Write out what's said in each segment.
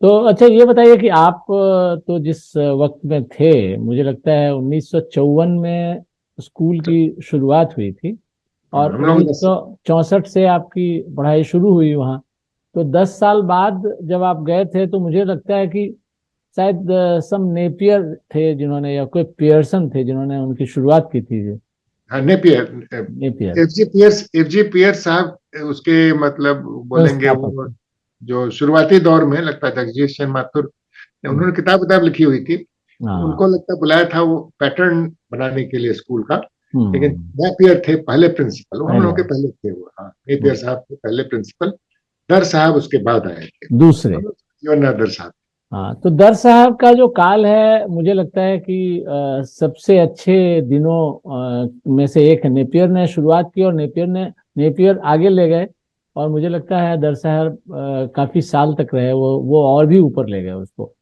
तो अच्छा ये बताइए कि आप तो जिस वक्त में थे, मुझे लगता है 1954 में स्कूल तो, की शुरुआत हुई थी और हम लोग 1964 से आपकी पढ़ाई शुरू हुई वहाँ। तो 10 साल बाद जब आप गए थे तो मुझे लगता है कि शायद सम नेपियर थे जिन्होंने, या कोई पियर्सन थे जिन्होंने उनकी शुरुआत की थी। हाँ, Napier, Napier F G Pierce साहब उसके मतलब बोलेंगे संस्थापक वो थे। जो शुरुआती दौर में लगता है जगदीश चंद्र माथुर ने हम्म। उन्होंने किताब किताब लिखी हुई थी। हाँ। उनको लगता है बुलाया था वो पैटर्न बनाने के लिए स्कूल का। लेकिन हम्म। नेपियर थे पहले प्रिंसिपल, वो हम पहले। लोग के पहले थे वो। हाँ, नेपियर हम्म। साहब थे पहले प्रिंसिपल। दर साहब उसके बाद आए थे। दूसरे। हम लोग जीवन दर साहब। हाँ, तो दर साहब का जो काल है मुझे लगता है कि सबसे अच्छे दिनों में से एक है। नेपियर ने शुरुआत की और नेपियर आगे ले गए। और मुझे लगता है दर साहब काफी साल तक रहे, वो और भी ऊपर ले गए उसको।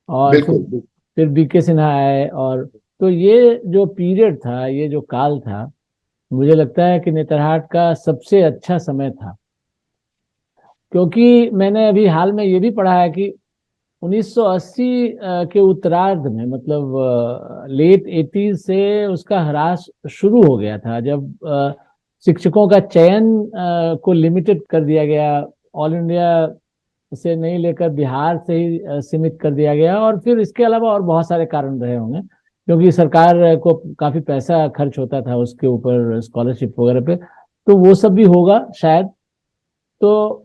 और बिल्कुल बिल्कुल। फिर बीके सिन्हा आए। और तो ये जो पीरियड था, ये जो काल था, मुझे लगता है कि नेतरहाट का सबसे अच्छा समय था। क्योंकि मैंने अभी हाल में ये भी पढ़ा है कि 1980 के उत्तरार्ध में, मतलब लेट 80 से उसका ह्रास शुरू हो गया था, जब शिक्षकों का चयन को लिमिटेड कर दिया गया। ऑल इंडिया से नहीं लेकर बिहार से ही सीमित कर दिया गया। और फिर इसके अलावा और बहुत सारे कारण रहे होंगे, क्योंकि सरकार को काफी पैसा खर्च होता था उसके ऊपर, स्कॉलरशिप वगैरह पे। तो वो सब भी होगा शायद। तो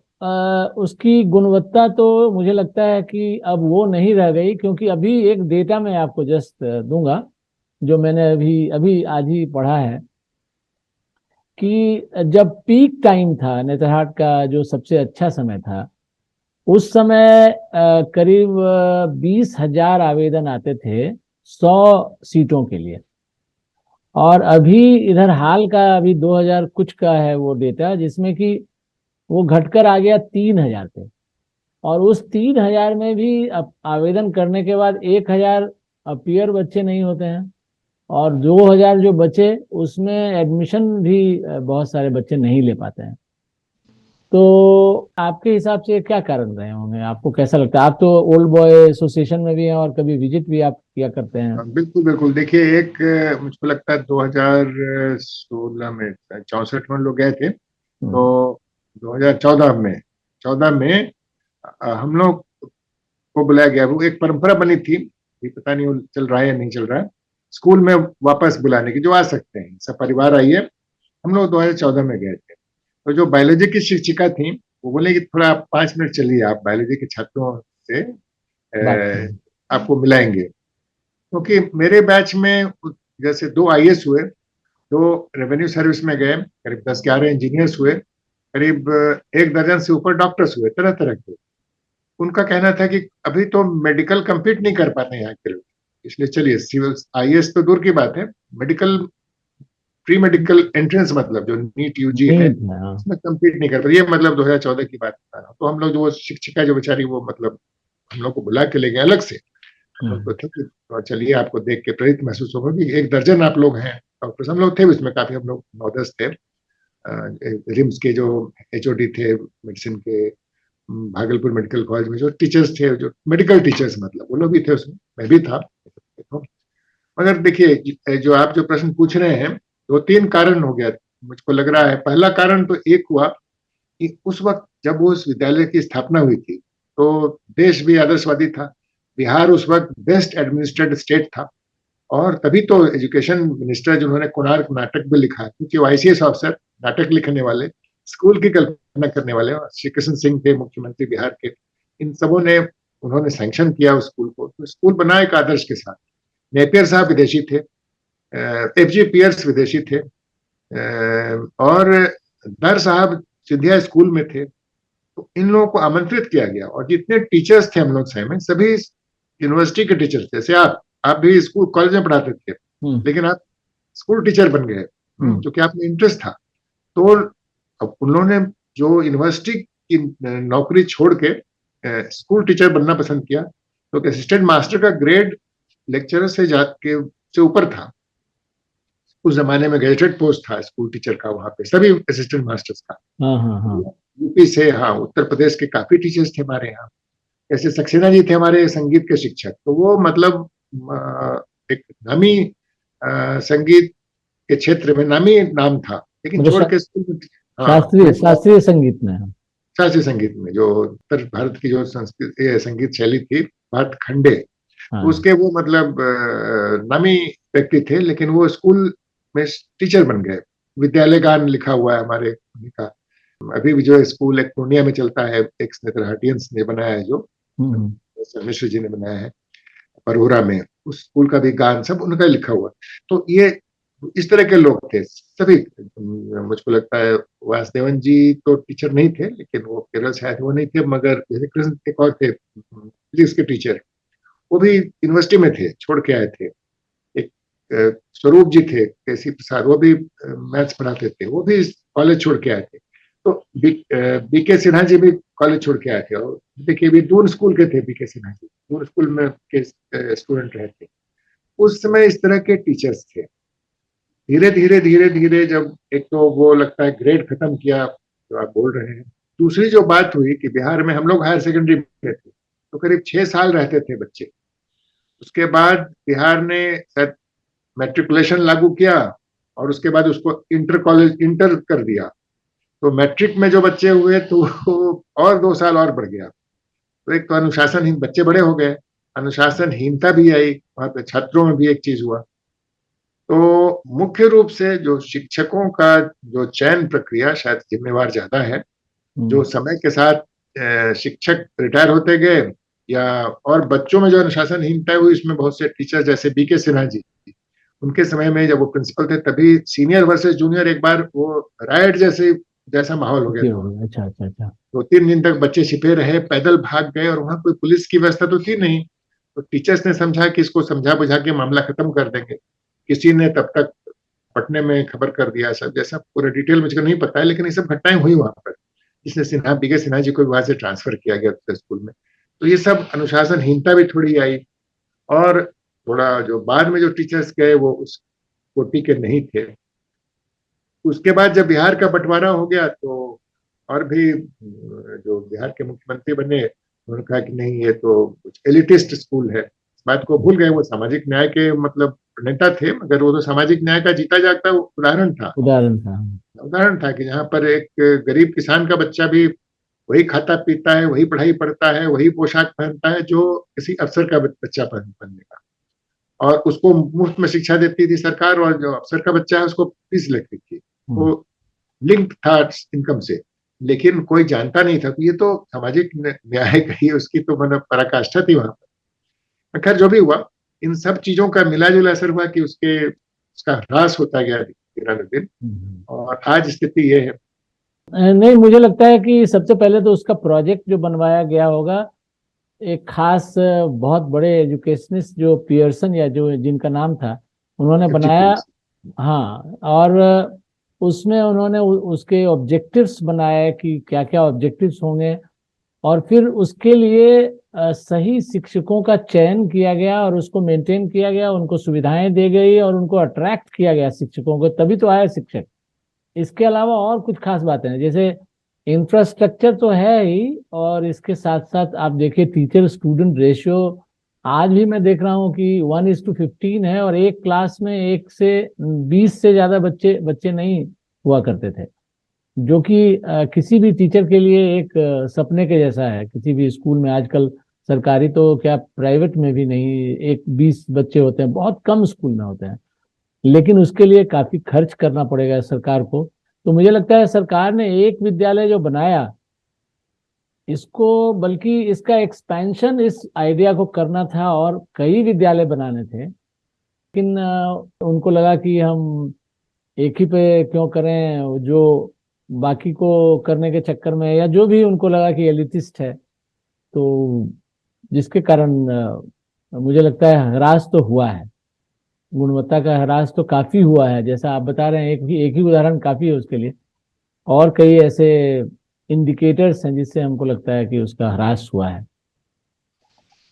उसकी गुणवत्ता तो मुझे लगता है कि अब वो नहीं रह गई। क्योंकि अभी एक डेटा मैं आपको जस्ट दूंगा, जो मैंने अभी अभी आज ही पढ़ा है, कि जब पीक टाइम था नेतरहाट का, जो सबसे अच्छा समय था, उस समय करीब 20,000 आवेदन आते थे 100 सीटों के लिए। और अभी इधर हाल का, अभी 2000 कुछ का है वो डेटा, जिसमें कि वो घटकर आ गया 3,000 पे। और उस 3,000 में भी आवेदन करने के बाद 1,000 अपियर बच्चे नहीं होते हैं। और 2,000 जो बचे, उसमें एडमिशन भी बहुत सारे बच्चे नहीं ले पाते हैं। तो आपके हिसाब से क्या कारण रहे होंगे? आपको कैसा लगता है? आप तो ओल्ड बॉय एसोसिएशन में भी हैं और कभी विजिट भी आप किया करते हैं। हाँ, बिल्कुल बिल्कुल। देखिए, एक मुझको लगता है 2016 में, 64 में लोग गए थे। हम्म। तो 2014 में, 14 में हम लोग को बुलाया गया। वो एक परंपरा बनी थी, ये पता नहीं वो चल रहा है या नहीं चल रहा है, स्कूल में वापस बुलाने की, जो आ सकते हैं सब परिवार आइए। हम लोग 2014 में गए थे। तो जो बायोलॉजी की शिक्षिका थी, वो बोले कि थोड़ा आप 5 मिनट चलिए, आप बायोलॉजी के छात्रों से बात करें। आपको मिलाएंगे। क्योंकि मेरे बैच में जैसे 2 आईएएस हुए, 2 रेवेन्यू सर्विस में गए, करीब 10-11 इंजीनियर्स हुए, करीब 1 दर्जन से ऊपर डॉक्टर्स हुए, तरह तरह के। उनका कहना था कि अभी तो मेडिकल compete नहीं कर पाते यहाँ के लोग, इसलिए चलिए सिविल आईएएस तो दूर की बात है, मेडिकल प्री मेडिकल एंट्रेंस मतलब जो नीट यूजी है, नीट है, हाँ। उसमें compete नहीं कर पाते। ये मतलब 2014 की बात बता रहा हूँ। तो हम लोग जो वो शिक्षिका जो बेचारी, वो मतलब हम लोग को बुला के ले गए अलग से। हम लोग हम्म। तो थे कि तो चलिए आपको देख के प्रेरित महसूस होगा कि 1 दर्जन आप लोग हैं डॉक्टर्स। हम लोग थे उसमें काफी, हम लोग 9-10 थे। रिम्स के जो एचओडी थे मेडिसिन के, भागलपुर मेडिकल कॉलेज में जो टीचर्स थे, जो मेडिकल टीचर्स मतलब, वो लोग भी थे उसमें, मैं भी था। मगर देखिए, जो आप जो प्रश्न पूछ रहे हैं, 2-3 कारण हो गया मुझको लग रहा है। पहला कारण तो एक हुआ कि उस वक्त जब वो उस विद्यालय की स्थापना हुई थी, तो देश भी आदर्शवादी था। बिहार उस वक्त बेस्ट एडमिनिस्ट्रेटेड स्टेट था। और तभी तो एजुकेशन मिनिस्टर जिन्होंने कोणार्क नाटक भी लिखा, क्योंकि वो आईसीएस अफसर, नाटक लिखने वाले, स्कूल की कल्पना करने वाले, श्री कृष्ण सिंह थे मुख्यमंत्री बिहार के। इन सबों ने, उन्होंने सैंक्शन किया उस स्कूल को, तो स्कूल बना एक आदर्श के साथ। नेपियर साहब विदेशी थे, एफजी पियर्स विदेशी थे, और दर साहब सिंधिया स्कूल में थे। तो इन लोगों को आमंत्रित किया गया, और जितने टीचर्स थे हम लोग में, सभी यूनिवर्सिटी के टीचर्स थे। जैसे आप भी स्कूल कॉलेज में पढ़ाते थे, हम्म। लेकिन आप स्कूल टीचर बन गए, हम्म। क्योंकि आप में इंटरेस्ट था। तो अब उन्होंने जो यूनिवर्सिटी की नौकरी छोड़ के स्कूल टीचर बनना पसंद किया। तो असिस्टेंट मास्टर का ग्रेड लेक्चरर से जाके से ऊपर था। उस जमाने में गैजेटेड पोस्ट था स्कूल टीचर का, वहां पे सभी असिस्टेंट मास्टर्स का। हाँ हाँ हाँ। यूपी से, हाँ, उत्तर प्रदेश के काफी टीचर्स थे हमारे यहाँ। जैसे सक्सेना जी थे हमारे संगीत के शिक्षक, तो वो मतलब एक नामी संगीत के क्षेत्र में नामी नाम था, लेकिन मतलब छोड़ के स्कूल में, हाँ शास्त्रीय शास्त्रीय संगीत में। शास्त्रीय संगीत में जो उत्तर भारत की जो संस्कृत संगीत शैली थी, भारत खंडे, हाँ। उसके वो मतलब नामी व्यक्ति थे, लेकिन वो स्कूल में टीचर बन गए। विद्यालय गान लिखा हुआ है हमारे उन्हीं का। अभी भी जो स्कूल एक पूर्णिया में चलता है, एक नेत्रहाटियंस ने बनाया है, जो हम्म। मिश्र जी ने बनाया है परोरा में, उस स्कूल का भी गान सब उनका लिखा हुआ। तो ये इस तरह के लोग थे सभी। मुझको लगता है वासुदेवन जी तो टीचर नहीं थे, लेकिन वो केरल शायद वो नहीं थे, मगर जैसे कृष्ण एक और थे फिजिक्स के टीचर, वो भी यूनिवर्सिटी में थे, छोड़ के आए थे। एक स्वरूप जी थे केसी प्रसाद, वो भी मैथ्स पढ़ाते थे, वो भी कॉलेज छोड़ के आए थे। तो बीके सिन्हा जी भी कॉलेज छोड़ के आए थे, और देखिए भी दून स्कूल के थे बीके सिन्हा जी, दून स्कूल में के स्टूडेंट रहे थे। उस समय इस तरह के टीचर्स थे। धीरे धीरे धीरे धीरे जब एक तो वो लगता है ग्रेड खत्म किया, जो आप बोल रहे हैं, दूसरी जो बात हुई कि बिहार में हम लोग हायर सेकेंडरी में थे, तो करीब 6 साल रहते थे बच्चे। उसके बाद बिहार ने शायद मैट्रिकुलेशन लागू किया, और उसके बाद उसको इंटर कॉलेज इंटर कर दिया। तो मैट्रिक में जो बच्चे हुए तो और 2 साल और बढ़ गया। तो एक तो अनुशासनहीन, बच्चे बड़े हो गए, अनुशासनहीनता भी आई वहां पे, छात्रों में भी एक चीज हुआ। तो मुख्य रूप से जो शिक्षकों का जो चयन प्रक्रिया शायद जिम्मेवार ज्यादा है। जो समय के साथ शिक्षक रिटायर होते गए, या और बच्चों में जो अनुशासनहीनता हुई, इसमें बहुत से टीचर जैसे बीके सिन्हा जी, उनके समय में जब वो प्रिंसिपल थे, तभी सीनियर वर्सेस जूनियर एक बार वो राइट जैसा माहौल हो गया था। अच्छा अच्छा अच्छा। 2-3 दिन तक बच्चे छिपे रहे, पैदल भाग गए, और वहां कोई पुलिस की व्यवस्था तो थी नहीं। तो टीचर्स ने समझा कि इसको समझा बुझा के मामला खत्म कर देंगे। किसी ने तब तक पटने में खबर कर दिया, सब जैसा पूरा डिटेल मुझे नहीं पता है, लेकिन ये सब घटनाएं हुई वहां पर, जिसने सिन्हा बीके सिन्हा जी को वहां से ट्रांसफर किया गया दूसरे स्कूल में। तो ये सब अनुशासनहीनता भी थोड़ी आई। और थोड़ा जो बाद में जो टीचर्स गए वो उस कोटि के नहीं थे। उसके बाद जब बिहार का बंटवारा हो गया, तो और भी जो बिहार के मुख्यमंत्री बने, उन्होंने कहा कि नहीं, ये तो कुछ एलिटिस्ट स्कूल है। इस बात को भूल गए। वो सामाजिक न्याय के मतलब नेता थे, मगर वो तो सामाजिक न्याय का जीता जागता उदाहरण था। उदाहरण था। उदाहरण था कि जहाँ पर एक गरीब किसान का बच्चा भी वही खाता पीता है, वही पढ़ाई पढ़ता है, वही पोशाक पहनता है जो किसी अफसर का बच्चा पहनेगा। और उसको मुफ्त में शिक्षा देती थी सरकार, और जो अफसर का बच्चा है उसको फीस लगती थी। वो लिंक था इनकम से, लेकिन कोई जानता नहीं था कि ये तो सामाजिक न्याय कही, उसकी तो मतलब पराकाष्ठा थी वहां पर। खैर जो भी हुआ, इन सब चीजों का मिला जुला असर हुआ कि उसका ह्रास होता गया दिन, और आज स्थिति ये है। नहीं, मुझे लगता है कि सबसे पहले तो उसका प्रोजेक्ट जो बनवाया गया होगा, एक खास बहुत बड़े एजुकेशनिस्ट जो पियर्सन या जो जिनका नाम था, उन्होंने बनाया। हाँ, और उसमें उन्होंने उसके ऑब्जेक्टिव्स बनाए कि क्या क्या ऑब्जेक्टिव्स होंगे, और फिर उसके लिए सही शिक्षकों का चयन किया गया और उसको मेंटेन किया गया, उनको सुविधाएं दी गई और उनको अट्रैक्ट किया गया शिक्षकों को, तभी तो आए शिक्षक। इसके अलावा और कुछ खास बातें हैं, जैसे इंफ्रास्ट्रक्चर तो है ही, और इसके साथ साथ आप देखिए टीचर स्टूडेंट रेशियो, आज भी मैं देख रहा हूँ कि 1:15 है, और एक क्लास में 1 से 20 से ज्यादा बच्चे बच्चे नहीं हुआ करते थे, जो कि किसी भी टीचर के लिए एक सपने के जैसा है। किसी भी स्कूल में आजकल, सरकारी तो क्या प्राइवेट में भी नहीं, 1-20 बच्चे होते हैं, बहुत कम स्कूल में होते हैं, लेकिन उसके लिए काफी खर्च करना पड़ेगा सरकार को। तो मुझे लगता है सरकार ने एक विद्यालय जो बनाया, इसको बल्कि इसका एक्सपेंशन, इस आइडिया को करना था और कई विद्यालय बनाने थे, लेकिन उनको लगा कि हम एक ही पे क्यों करें, जो बाकी को करने के चक्कर में, या जो भी उनको लगा कि एलिटिस्ट है, तो जिसके कारण मुझे लगता है ह्रास तो हुआ है, गुणवत्ता का ह्रास तो काफी हुआ है। जैसा आप बता रहे हैं, एक ही उदाहरण काफी है उसके लिए, और कई ऐसे इंडिकेटर्स हैं जिससे हमको लगता है कि उसका ह्रास हुआ है।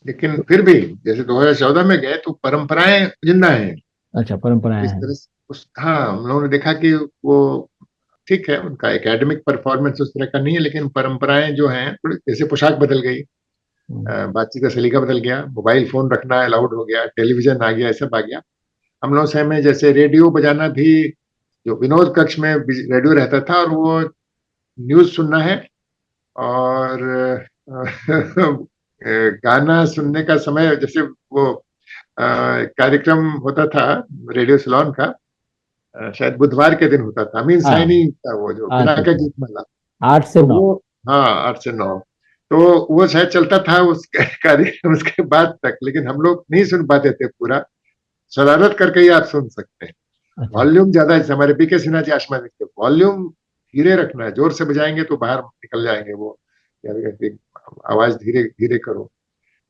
लेकिन फिर भी जैसे 2014 में गए तो परंपराएं जिंदा हैं। अच्छा, परंपराएं इस हैं। तरह से हाँ, हम लोगों ने देखा कि वो ठीक है, उनका एकेडमिक परफॉर्मेंस उस तरह का नहीं है, लेकिन परंपराएं जो हैं थोड़ी, जैसे पोशाक बदल गई, बातचीत का सलीका बदल गया, मोबाइल फोन रखना अलाउड हो गया, टेलीविजन आ गया, ये सब आ गया। हम लोग समय में जैसे रेडियो बजाना भी, जो विनोद कक्ष में रेडियो रहता था और वो न्यूज सुनना है, और गाना सुनने का समय, जैसे वो कार्यक्रम होता था रेडियो सिलोन का, शायद बुधवार के दिन होता था, अमीन हाँ। साइनी का वो जो बिना अच्छा का अच्छा। गीत माला, 8 से 9। तो वो, हाँ 8 से 9, तो वो शायद चलता था उस कार्यक्रम उसके बाद तक, लेकिन हम लोग नहीं सुन पाते थे पूरा। शरारत करके ही आप सुन सकते हैं। अच्छा। वॉल्यूम ज्यादा, जैसे हमारे बीके सिन्हा जी आशमा जी, वॉल्यूम धीरे रखना है, जोर से बजाएंगे तो बाहर निकल जाएंगे वो, या आवाज धीरे धीरे करो।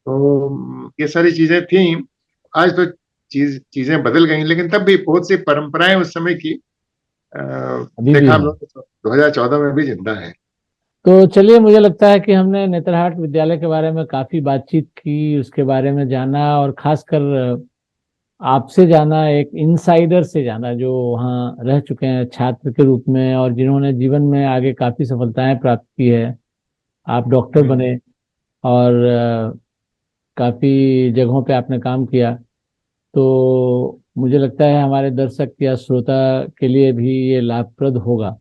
तो ये सारी चीजें थी। आज तो चीजें बदल गई, लेकिन तब भी बहुत सी परंपराएं उस समय की अभी भी देखा हम है। लोग 2014 में भी जिंदा है। तो चलिए, मुझे लगता है कि हमने नेतरहाट विद्यालय के बारे में काफी बातचीत की, उसके बारे में जाना, और खासकर आपसे जाना, एक इनसाइडर से जाना जो वहाँ रह चुके हैं छात्र के रूप में और जिन्होंने जीवन में आगे काफी सफलताएं प्राप्त की है। आप डॉक्टर हम्म, बने और काफी जगहों पे आपने काम किया। तो मुझे लगता है हमारे दर्शक या श्रोता के लिए भी ये लाभप्रद होगा।